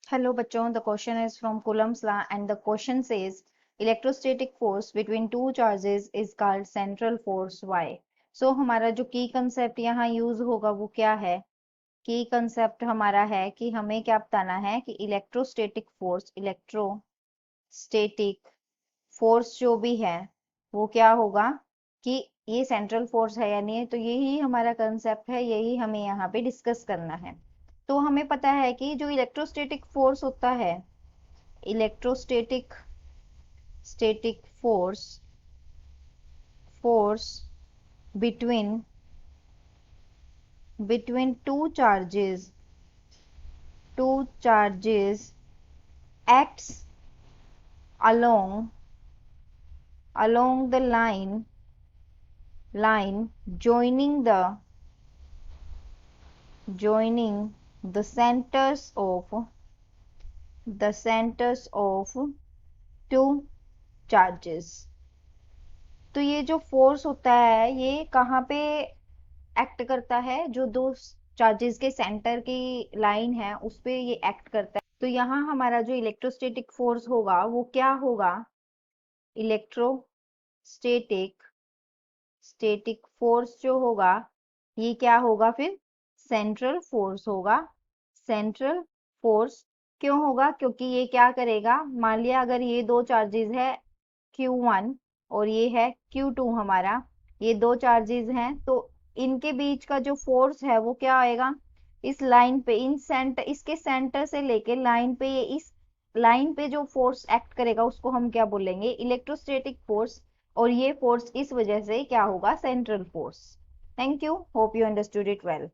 Hello बच्चों, the question is from Coulomb's law and the question says electrostatic force between two charges is called central force. Why? So हमारा जो की concept यहाँ use होगा वो क्या है? की कंसेप्ट हमारा है कि हमें क्या बताना है कि इलेक्ट्रोस्टेटिक फोर्स जो भी है वो क्या होगा कि ये सेंट्रल फोर्स है या नहीं है। तो यही हमारा कंसेप्ट है, यही हमें यहाँ पे डिस्कस करना है। तो हमें पता है कि जो इलेक्ट्रोस्टेटिक फोर्स होता है, electrostatic static force between two charges acts along the line joining the centers of two charges। तो ये जो फोर्स होता है ये कहाँ पे एक्ट करता है? जो दो चार्जेस के सेंटर की लाइन है उस पे ये एक्ट करता है। तो यहाँ हमारा जो इलेक्ट्रोस्टेटिक फोर्स होगा वो क्या होगा? स्टेटिक फोर्स जो होगा ये क्या होगा? फिर सेंट्रल फोर्स होगा। सेंट्रल फोर्स क्यों होगा? क्योंकि ये क्या करेगा, मान लिया अगर ये दो चार्जेस है Q1 और ये है Q2, हमारा ये दो चार्जेस हैं, तो इनके बीच का जो फोर्स है वो क्या आएगा? इस लाइन पे, इसके सेंटर से लेके लाइन पे, ये इस लाइन पे जो फोर्स एक्ट करेगा उसको हम क्या बोलेंगे? Electrostatic force. और ये फोर्स इस वजह से क्या होगा? Central force. Thank you, hope you understood it well.